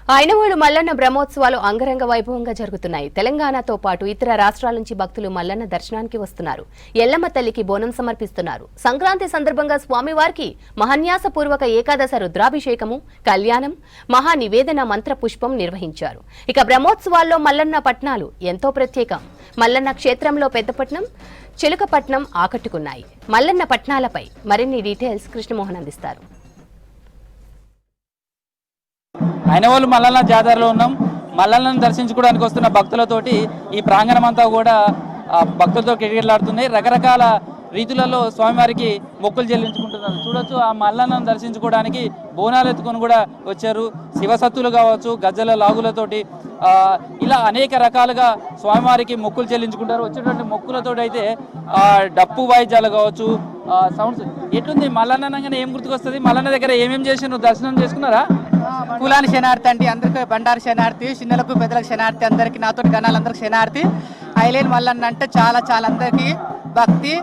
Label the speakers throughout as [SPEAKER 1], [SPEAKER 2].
[SPEAKER 1] ఐనవోలు మల్లన్న బ్రహ్మోత్సవాలు అంగరంగ వైభవంగా జరుగుతున్నాయి. తెలంగాణతో పాటు ఇతర రాష్ట్రాల నుంచి భక్తులు మల్లన్న దర్శనానికి వస్తున్నారు. ఎల్లమ్మ తల్లికి బోనం సమర్పిస్తున్నారు. సంక్రాంతి సందర్భంగా స్వామివారికి మహాన్యాసపూర్వక ఏకాదశ రుద్రాభిషేకము, కళ్యాణం, మహా నివేదన మంత్ర పుష్పం నిర్వహించారు. ఇక బ్రహ్మోత్సవాల్లో మల్లన్న పట్నాలు ఎంతో ప్రత్యేకం. మల్లన్న క్షేత్రంలో పెద్దపట్నం, చిలుకపట్నం ఆకట్టుకున్నాయి. మల్లన్న పట్నాలపై మరిన్ని డీటెయిల్స్ కృష్ణమోహన్ అందిస్తారు.
[SPEAKER 2] ఐనవోలు మల్లన్న జాతరలో ఉన్నాం. మల్లన్నను దర్శించుకోవడానికి వస్తున్న భక్తులతోటి ఈ ప్రాంగణం అంతా కూడా భక్తులతో కిటకిటలాడుతున్నాయి. రకరకాల రీతులలో స్వామివారికి మొక్కులు చెల్లించుకుంటున్నారు. చూడొచ్చు, ఆ మల్లన్నను దర్శించుకోవడానికి బోనాలు ఎత్తుకొని కూడా వచ్చారు. శివసత్తులు కావచ్చు, గజ్జల లాగులతోటి ఇలా అనేక రకాలుగా స్వామివారికి మొక్కులు చెల్లించుకుంటారు. వచ్చేటువంటి మొక్కులతో అయితే డప్పు వాయిద్యాలు కావచ్చు, సౌండ్స్. ఎట్లుంది మల్లన్న అనగానే ఏం గుర్తుకొస్తుంది? మల్లన్న దగ్గర ఏమేమి చేసి నువ్వు దర్శనం చేసుకున్నారా?
[SPEAKER 3] కులాని శనార్థి అండి, అందరికి బండారు శనార్థి, చిన్నలకు పెద్దలకు శనార్థి, అందరికి నాతోటి గణాలందరికి శనార్థి. ఐలేని మల్లన్న అంటే చాలా చాలా అందరికి భక్తి,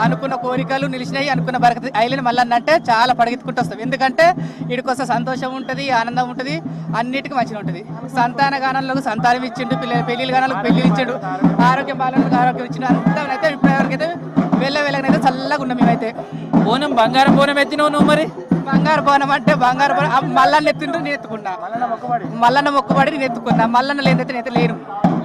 [SPEAKER 3] అనుకున్న కోరికలు నిలిచినాయి, అనుకున్న బరకతి. ఐలేని మల్లన్న అంటే చాలా పడగెత్తుకుంటూ వస్తాం. ఎందుకంటే వీడికొస్తే సంతోషం ఉంటుంది, ఆనందం ఉంటుంది, అన్నిటికీ మంచిగా ఉంటుంది. సంతాన గానాలకు సంతానం ఇచ్చిండు, పెళ్లి గానాలకు పెళ్లి ఇచ్చిండు, ఆరోగ్యం బాలకు ఆరోగ్యం ఇచ్చిండు. అంతా అయితే ఇప్పటివరకైతే వెళ్ళనైతే చల్లగా ఉన్నాం. మేమైతే
[SPEAKER 2] బోనం, బంగారం బోనం ఎత్తినావు నువ్వు. మరి
[SPEAKER 3] బంగారు బోనం అంటే బంగారు బోనం మల్లన్న ఎత్తుంటూ నేను ఎత్తుకున్నా. మల్లన్న మొక్కుబడి నేను ఎత్తుకున్నా. మల్లన్న లేదైతే నేను లేను.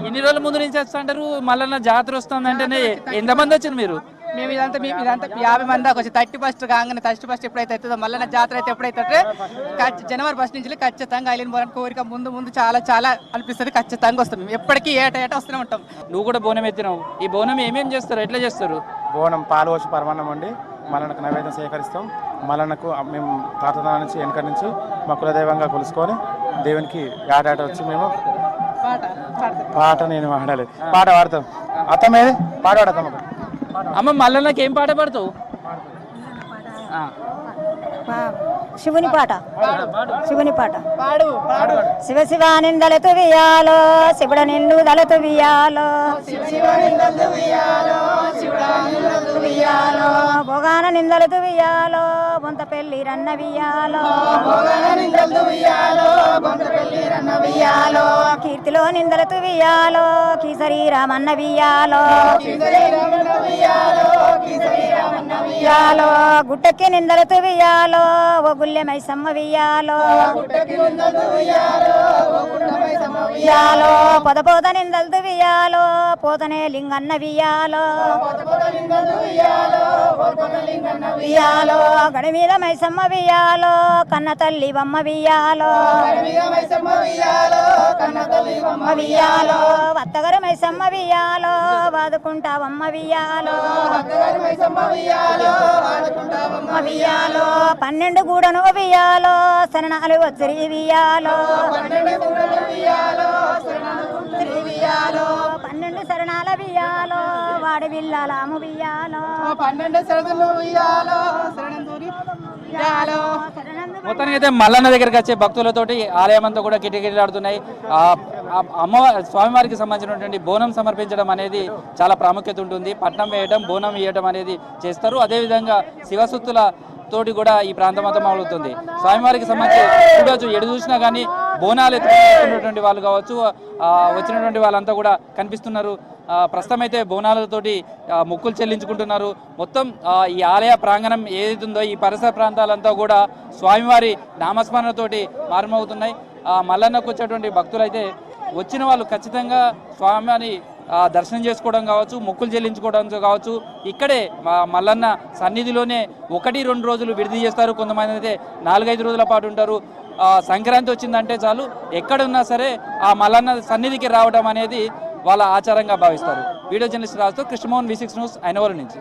[SPEAKER 2] ఎన్ని రోజుల ముందు నుంచి వస్తుంటారు? మల్లన్న జాతర వస్తుంది అంటేనే ఎంతమంది వచ్చారు మీరు?
[SPEAKER 3] మేము ఇదంతా 50 మంది దాకా వచ్చి 31st కాగానే 31st ఎప్పుడైతే అవుతుందో మల్లన్న జాతర అయితే ఎప్పుడైతే జనవరి 1st నుంచి ఖచ్చితంగా ఐలేని బోనం కోరిక ముందు చాలా చాలా అనిపిస్తుంది. ఖచ్చితంగా వస్తాం. మేము ఎప్పటికీ ఏటా వస్తూనే ఉంటాం.
[SPEAKER 2] నువ్వు కూడా బోనం ఎత్తినావు. ఈ బోనం ఏమేమి చేస్తారు, ఎట్లా చేస్తారు?
[SPEAKER 4] బోనం పాలు పోసి పరమాన్నం వండి మల్లన్నకు నైవేద్యం సేకరిస్తాం. మల్లన్నకు మేము తాతదాన నుంచి వెనక నుంచి మా కులదైవంగా కొలుసుకొని దేవునికి ఏటాట వచ్చి మేము పాట నేను పాడాలి, పాట పాడతాం. అత్తమేది పాట పాడతాం.
[SPEAKER 2] అమ్మ, మల్లన్నకి ఏం పాట పాడతావు?
[SPEAKER 5] శివుని పాట, శివుని పాట. శివ శివ నిందలతో వియాలో, శివుడ నిండు దళతో వియాలో, భోగాన నిందలతో వియాలో, బొంత పెళ్లి రన్న వియాలో, కీర్తిలో నిందలతో వియాలో, కీసరి రామన్న వియాలో, గుట్టకి నిందలతో వియాలో, ఓ గుల్లె మైసమ్మ వియాలో, పొద నిందలతో వియాలో, పోతనే లింగన్న వియాలో, గడి మీద మైసమ్మ వియాలో, కన్న తల్లి బొమ్మ వియాలో, వత్తగరు మైసమ్మ వియాలో, వాదుకుంటావమ్మ వియాలో, 12 గూడను వియాలో, శరణాలు వచ్చి వియాలో, 12 శరణాల వియాలో, వాడి విల్లాలాము వియాలో,
[SPEAKER 3] 12 శరణాలు వియాలో.
[SPEAKER 2] మొత్తానికి అయితే మల్లన్న దగ్గరికి వచ్చే భక్తులతోటి ఆలయం అంతా కూడా కిటకిటలాడుతున్నాయి. అమ్మవారి స్వామివారికి సంబంధించినటువంటి బోనం సమర్పించడం అనేది చాలా ప్రాముఖ్యత ఉంటుంది. పట్నం వేయడం, బోనం వేయడం అనేది చేస్తారు. అదేవిధంగా శివసుత్తుల తోటి కూడా ఈ ప్రాంతం అంతా మొదలవుతుంది. స్వామివారికి సంబంధించి చూడవచ్చు, ఎడు చూసినా కానీ బోనాలు ఎత్తుకున్నటువంటి వాళ్ళు కావచ్చు, వచ్చినటువంటి వాళ్ళంతా కూడా కనిపిస్తున్నారు. ప్రస్తుతం అయితే బోనాలతోటి మొక్కులు చెల్లించుకుంటున్నారు. మొత్తం ఈ ఆలయ ప్రాంగణం ఏదైతుందో ఈ పరిసర ప్రాంతాలంతా కూడా స్వామివారి నామస్మరణతోటి మారుమవుతున్నాయి. మల్లన్నకు వచ్చేటువంటి భక్తులైతే వచ్చిన వాళ్ళు ఖచ్చితంగా స్వామిని దర్శనం చేసుకోవడం కావచ్చు, మొక్కులు చెల్లించుకోవడం కావచ్చు. ఇక్కడే మల్లన్న సన్నిధిలోనే 1-2 రోజులు విడిది చేస్తారు. కొంతమంది అయితే 4-5 రోజుల పాటు ఉంటారు. సంక్రాంతి వచ్చిందంటే చాలు, ఎక్కడున్నా సరే ఆ మల్లన్న సన్నిధికి రావడం అనేది వాళ్ళ ఆచారంగా భావిస్తారు. వీడియో జర్నలిస్ట్ రాజుతో కృష్ణమోహన్, V6 న్యూస్, ఐనవోలు నుంచి.